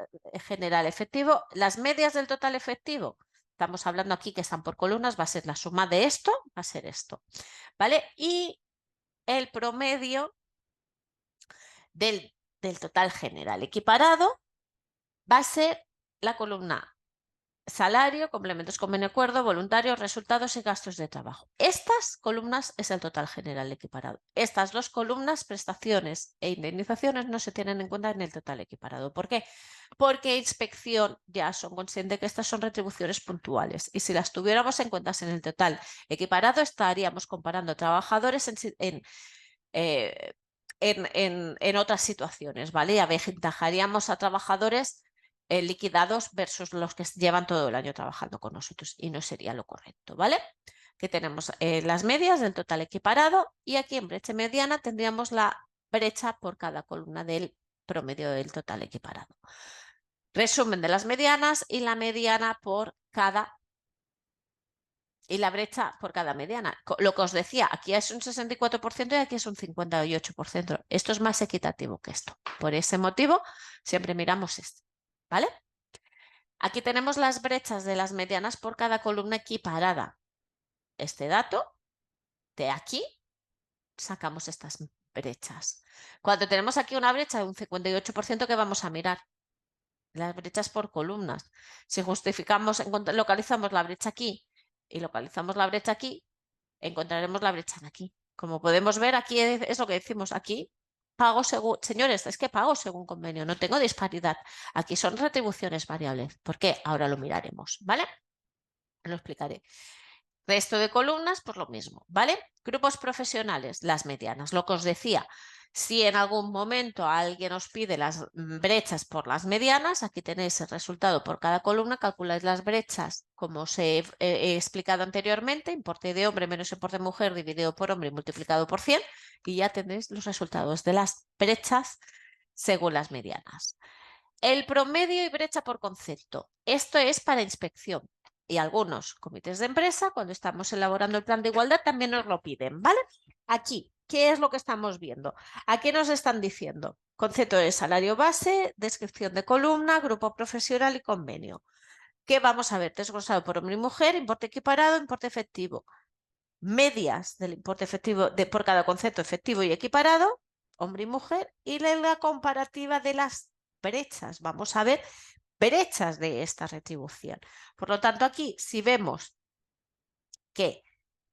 efectivo. Las medias del total efectivo, estamos hablando aquí que están por columnas, va a ser la suma de esto, va a ser esto, ¿vale? Y el promedio del total general equiparado va a ser la columna salario, complementos, convenio, acuerdo, voluntarios, resultados y gastos de trabajo. Estas columnas es el total general equiparado. Estas 2 columnas, prestaciones e indemnizaciones, no se tienen en cuenta en el total equiparado. ¿Por qué? Porque inspección ya son conscientes que estas son retribuciones puntuales y si las tuviéramos en cuenta en el total equiparado estaríamos comparando trabajadores en otras situaciones, ¿vale? Aventajaríamos a trabajadores liquidados versus los que llevan todo el año trabajando con nosotros y no sería lo correcto, ¿vale? Que tenemos las medias del total equiparado y aquí en brecha mediana tendríamos la brecha por cada columna del promedio del total equiparado. Resumen de las medianas y la mediana por cada y la brecha por cada mediana. Lo que os decía, aquí es un 64% y aquí es un 58%. Esto es más equitativo que esto. Por ese motivo, siempre miramos esto, ¿vale? Aquí tenemos las brechas de las medianas por cada columna equiparada. Este dato de aquí sacamos estas brechas. Cuando tenemos aquí una brecha de un 58%, ¿qué vamos a mirar? Las brechas por columnas. Si justificamos, localizamos la brecha aquí y localizamos la brecha aquí, encontraremos la brecha de aquí. Como podemos ver, aquí es lo que decimos, aquí pago según, señores, es que pago según convenio, no tengo disparidad. Aquí son retribuciones variables. ¿Por qué? Ahora lo miraremos, ¿vale? Lo explicaré. Resto de columnas, pues lo mismo, ¿vale? Grupos profesionales, las medianas. Lo que os decía, si en algún momento alguien os pide las brechas por las medianas, aquí tenéis el resultado por cada columna, calculáis las brechas, como os he explicado anteriormente, importe de hombre menos importe de mujer dividido por hombre y multiplicado por 100, y ya tenéis los resultados de las brechas según las medianas. El promedio y brecha por concepto. Esto es para inspección. y algunos comités de empresa, cuando estamos elaborando el plan de igualdad, también nos lo piden, ¿vale? Aquí, ¿qué es lo que estamos viendo? Aquí nos están diciendo concepto de salario base, descripción de columna, grupo profesional y convenio. ¿Qué vamos a ver? Desglosado por hombre y mujer, importe equiparado, importe efectivo. Medias del importe efectivo por cada concepto efectivo y equiparado, hombre y mujer, y la comparativa de las brechas. Vamos a ver brechas de esta retribución. Por lo tanto, aquí, si vemos que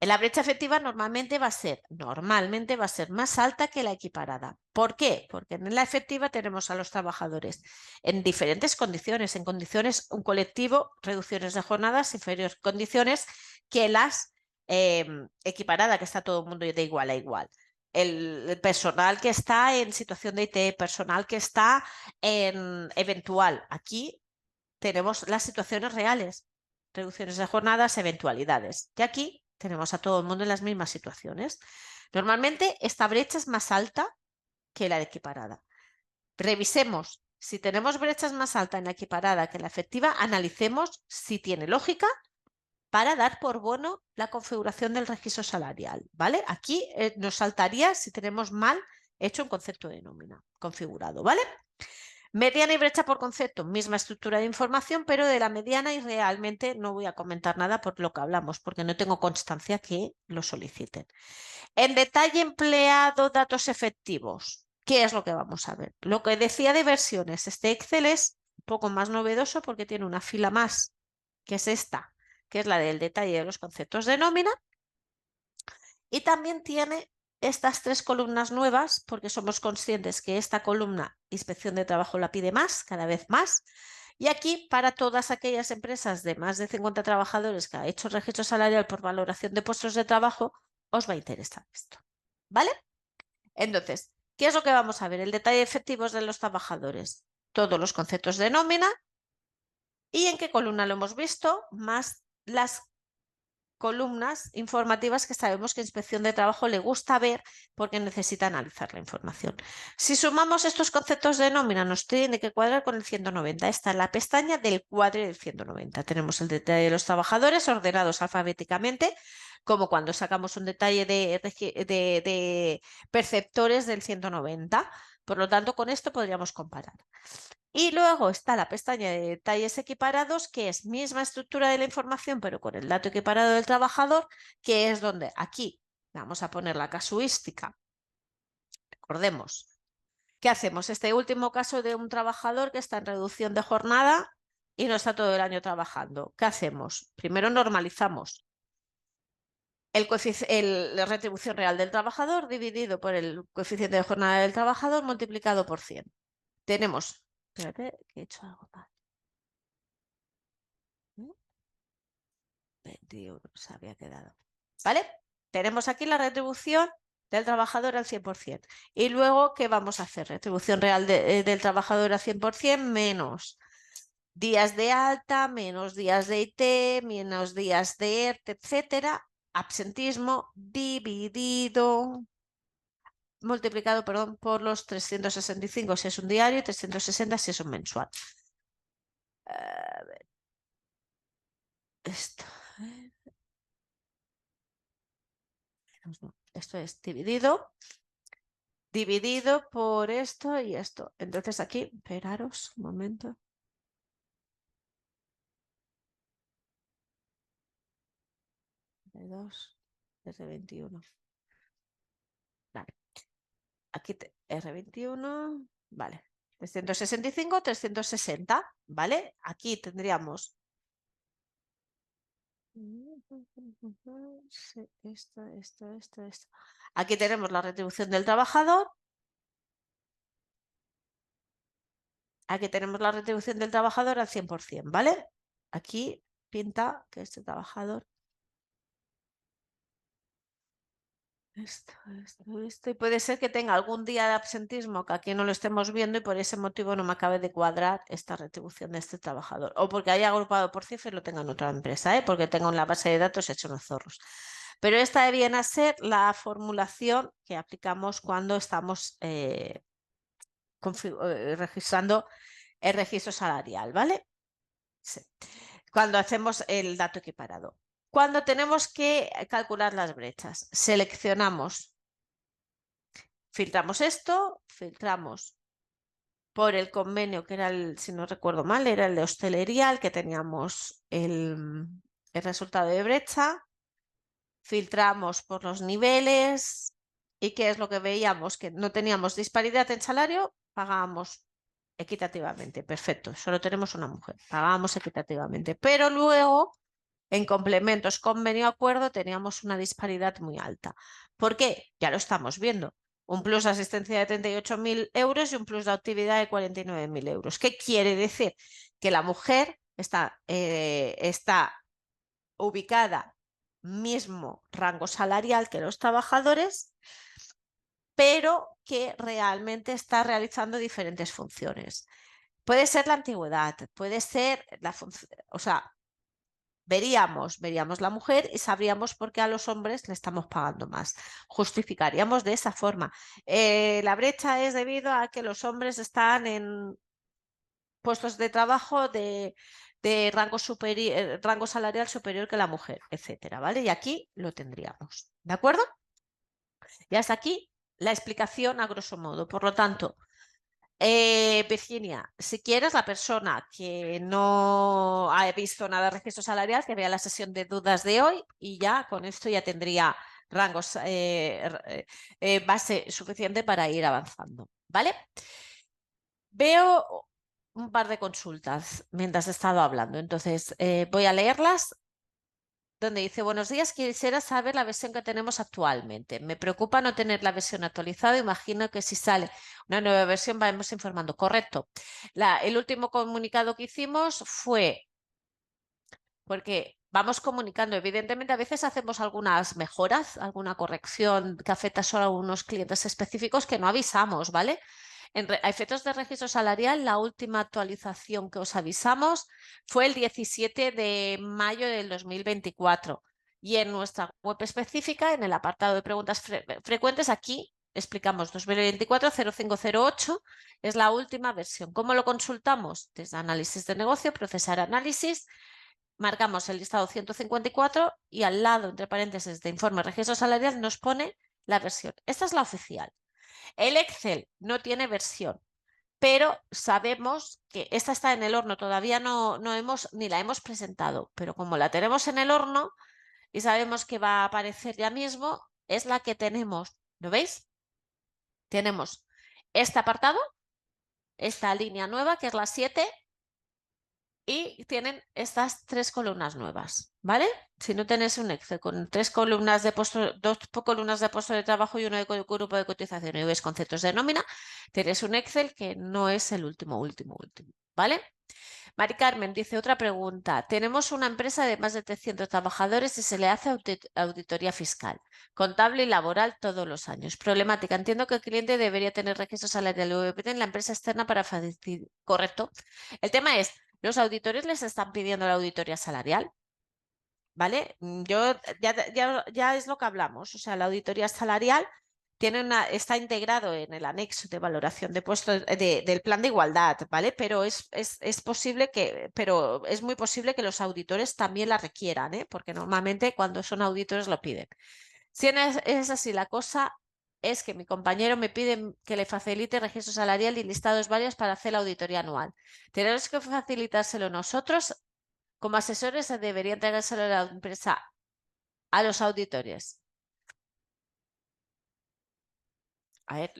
la brecha efectiva normalmente va a ser más alta que la equiparada. ¿Por qué? Porque en la efectiva tenemos a los trabajadores en diferentes condiciones, en condiciones, un colectivo, reducciones de jornadas, inferiores condiciones que las equiparada, que está todo el mundo de igual a igual. El personal que está en situación de IT, personal que está en eventual. Aquí tenemos las situaciones reales, reducciones de jornadas, eventualidades. Y aquí tenemos a todo el mundo en las mismas situaciones. Normalmente esta brecha es más alta que la equiparada. Revisemos si tenemos brechas más altas en la equiparada que en la efectiva, analicemos si tiene lógica para dar por bueno la configuración del registro salarial, ¿vale? Aquí nos saltaría si tenemos mal hecho un concepto de nómina configurado, ¿vale? Mediana y brecha por concepto, misma estructura de información, pero de la mediana y realmente no voy a comentar nada por lo que hablamos, porque no tengo constancia que lo soliciten. En detalle empleado datos efectivos. ¿Qué es lo que vamos a ver? Lo que decía de versiones, este Excel es un poco más novedoso porque tiene una fila más, que es esta, que es la del detalle de los conceptos de nómina, y también tiene estas tres columnas nuevas, porque somos conscientes que esta columna inspección de trabajo la pide más, cada vez más. Y aquí, para todas aquellas empresas de más de 50 trabajadores que ha hecho registro salarial por valoración de puestos de trabajo, os va a interesar esto. ¿Vale? Entonces, ¿qué es lo que vamos a ver? El detalle de efectivos de los trabajadores. Todos los conceptos de nómina. ¿Y en qué columna lo hemos visto? Más las columnas informativas que sabemos que Inspección de Trabajo le gusta ver porque necesita analizar la información. Si sumamos estos conceptos de nómina, nos tiene que cuadrar con el 190. Esta es la pestaña del cuadro del 190. Tenemos el detalle de los trabajadores ordenados alfabéticamente, como cuando sacamos un detalle de perceptores del 190. Por lo tanto, con esto podríamos comparar. Y luego está la pestaña de detalles equiparados, que es misma estructura de la información, pero con el dato equiparado del trabajador, que es donde aquí vamos a poner la casuística. Recordemos, ¿qué hacemos? Este último caso de un trabajador que está en reducción de jornada y no está todo el año trabajando. ¿Qué hacemos? Primero normalizamos la retribución real del trabajador dividido por el coeficiente de jornada del trabajador multiplicado por 100. Tenemos, espérate, que he hecho algo mal. 21 se había quedado. ¿Vale? Tenemos aquí la retribución del trabajador al 100%. Y luego, ¿qué vamos a hacer? Retribución real del trabajador al 100% menos días de alta, menos días de IT, menos días de ERTE, etcétera. Absentismo dividido, multiplicado, perdón, por los 365 si es un diario y 360 si es un mensual. A ver, esto. Esto es dividido por esto y esto. Entonces aquí, esperaros un momento. De 2, R21. Vale. Aquí R21, vale. 365, 360, ¿vale? Aquí tendríamos esto. Aquí tenemos la retribución del trabajador. Aquí tenemos la retribución del trabajador al 100%, ¿vale? Aquí pinta que este trabajador esto. Y puede ser que tenga algún día de absentismo que aquí no lo estemos viendo y por ese motivo no me acabe de cuadrar esta retribución de este trabajador. O porque haya agrupado por cifra y lo tenga en otra empresa, porque tengo en la base de datos hecho unos zorros. Pero esta viene a ser la formulación que aplicamos cuando estamos registrando el registro salarial, ¿vale? Sí. cuando hacemos el dato equiparado. Cuando tenemos que calcular las brechas, seleccionamos, filtramos esto, filtramos por el convenio que era el, si no recuerdo mal, era el de hostelería, el que teníamos el resultado de brecha, filtramos por los niveles y ¿qué es lo que veíamos? Que no teníamos disparidad en salario, pagábamos equitativamente, perfecto, solo tenemos una mujer, pagábamos equitativamente, pero luego en complementos, convenio, acuerdo, teníamos una disparidad muy alta. ¿Por qué? Ya lo estamos viendo. Un plus de asistencia de 38.000 euros y un plus de actividad de 49.000 euros. ¿Qué quiere decir? Que la mujer está ubicada mismo rango salarial que los trabajadores, pero que realmente está realizando diferentes funciones. Puede ser la antigüedad, puede ser la función, o sea, veríamos la mujer y sabríamos por qué a los hombres le estamos pagando más. Justificaríamos de esa forma. La brecha es debido a que los hombres están en puestos de trabajo de rango salarial superior que la mujer, etcétera, ¿vale? Y aquí lo tendríamos, ¿de acuerdo? Y hasta aquí la explicación a grosso modo. Por lo tanto, Virginia, si quieres, la persona que no ha visto nada de registro salarial, que vea la sesión de dudas de hoy y ya con esto ya tendría rangos, base suficiente para ir avanzando, ¿vale? Veo un par de consultas mientras he estado hablando, entonces voy a leerlas donde dice, buenos días, quisiera saber la versión que tenemos actualmente. Me preocupa no tener la versión actualizada. Imagino que si sale una nueva versión vamos informando. Correcto. El último comunicado que hicimos fue porque vamos comunicando. Evidentemente, a veces hacemos algunas mejoras, alguna corrección que afecta solo a unos clientes específicos que no avisamos, ¿vale? A efectos de registro salarial, la última actualización que os avisamos fue el 17 de mayo del 2024 y en nuestra web específica, en el apartado de preguntas frecuentes, aquí explicamos 2024-0508, es la última versión. ¿Cómo lo consultamos? Desde análisis de negocio, procesar análisis, marcamos el listado 154 y al lado, entre paréntesis, de informe registro salarial nos pone la versión. Esta es la oficial. El Excel no tiene versión, pero sabemos que esta está en el horno, todavía ni la hemos presentado, pero como la tenemos en el horno y sabemos que va a aparecer ya mismo, es la que tenemos. ¿Lo veis? Tenemos este apartado, esta línea nueva, que es la 7, y tienen estas 3 columnas nuevas, ¿vale? Si no tenéis un Excel con 2 columnas de puesto de trabajo y uno de grupo de cotización y veis conceptos de nómina, tenéis un Excel que no es el último, ¿vale? Mari Carmen dice otra pregunta. Tenemos una empresa de más de 300 trabajadores y se le hace auditoría fiscal, contable y laboral todos los años. Problemática. Entiendo que el cliente debería tener registro salarial y VPT en la empresa externa para facilitar. Correcto. El tema es, ¿los auditores les están pidiendo la auditoría salarial? ¿Vale? Ya es lo que hablamos. O sea, la auditoría salarial está integrado en el anexo de valoración de puestos del plan de igualdad, ¿vale? Pero es posible pero es muy posible que los auditores también la requieran, ¿eh? Porque normalmente cuando son auditores lo piden. Si es así la cosa, es que mi compañero me pide que le facilite registro salarial y listados varios para hacer la auditoría anual. Tenemos que facilitárselo nosotros. Como asesores se debería entregárselo a la empresa a los auditores. A ver,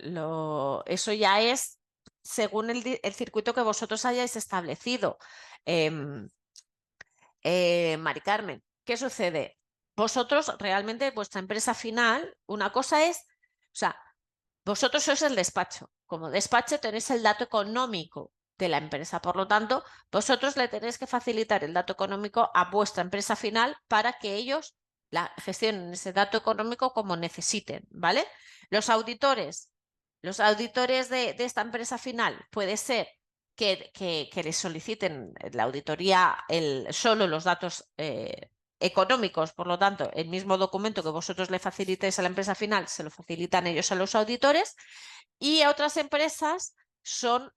eso ya es según el circuito que vosotros hayáis establecido. Em, Mari Carmen, ¿qué sucede? Vosotros realmente, vuestra empresa final, una cosa es, o sea, vosotros sois el despacho. Como despacho tenéis el dato económico de la empresa. Por lo tanto, vosotros le tenéis que facilitar el dato económico a vuestra empresa final para que ellos gestionen ese dato económico como necesiten, ¿vale? Los auditores de esta empresa final puede ser que les soliciten la auditoría solo los datos económicos, por lo tanto, el mismo documento que vosotros le facilitéis a la empresa final, se lo facilitan ellos a los auditores, y a otras empresas son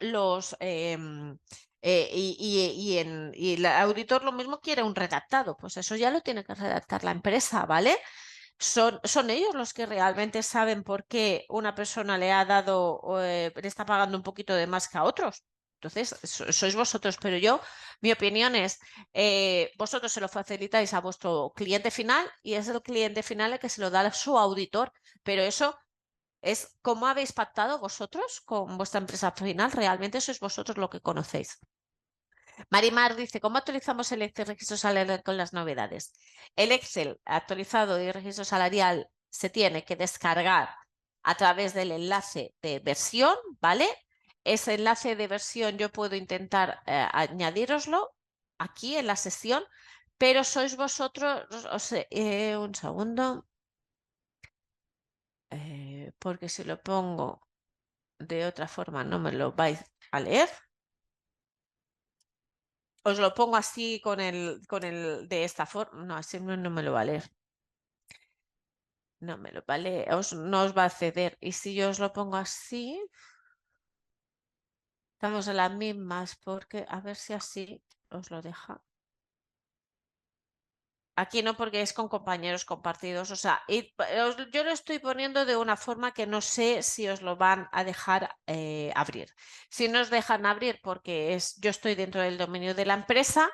y el auditor lo mismo quiere un redactado, pues eso ya lo tiene que redactar la empresa, ¿vale? Son ellos los que realmente saben por qué una persona le ha dado, le está pagando un poquito de más que a otros. Entonces, sois vosotros, pero yo, mi opinión es, vosotros se lo facilitáis a vuestro cliente final y es el cliente final el que se lo da a su auditor, pero eso es cómo habéis pactado vosotros con vuestra empresa final, realmente sois vosotros lo que conocéis. Marimar dice, ¿cómo actualizamos el Excel registro salarial con las novedades? El Excel actualizado y registro salarial se tiene que descargar a través del enlace de versión, ¿vale? Ese enlace de versión yo puedo intentar añadíroslo aquí en la sesión, pero sois vosotros, un segundo, porque si lo pongo de otra forma no me lo vais a leer. Os lo pongo así con el de esta forma. No, así no me lo va a leer. No me lo va a leer, no os va a ceder. Y si yo os lo pongo así, estamos en las mismas, porque a ver si así os lo deja. Aquí no, porque es con compañeros compartidos. O sea, yo lo estoy poniendo de una forma que no sé si os lo van a dejar abrir. Si no os dejan abrir porque yo estoy dentro del dominio de la empresa,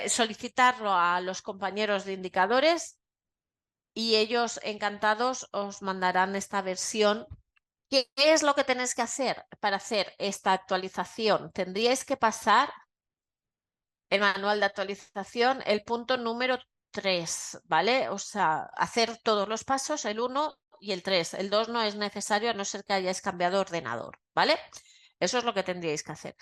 solicitarlo a los compañeros de indicadores y ellos encantados os mandarán esta versión. ¿Qué es lo que tenéis que hacer para hacer esta actualización? Tendríais que pasar el manual de actualización, el punto número 3, ¿vale? O sea, hacer todos los pasos, el 1 y el 3. El 2 no es necesario a no ser que hayáis cambiado ordenador, ¿vale? Eso es lo que tendríais que hacer.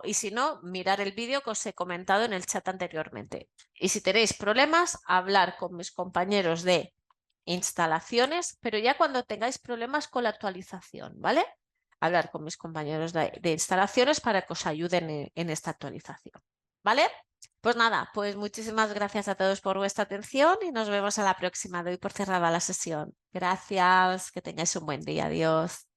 Y si no, mirar el vídeo que os he comentado en el chat anteriormente. Y si tenéis problemas, hablar con mis compañeros de instalaciones, pero ya cuando tengáis problemas con la actualización, ¿vale? Hablar con mis compañeros de instalaciones para que os ayuden en esta actualización, ¿vale? Pues nada, pues muchísimas gracias a todos por vuestra atención y nos vemos a la próxima. Doy por cerrada la sesión. Gracias, que tengáis un buen día. Adiós.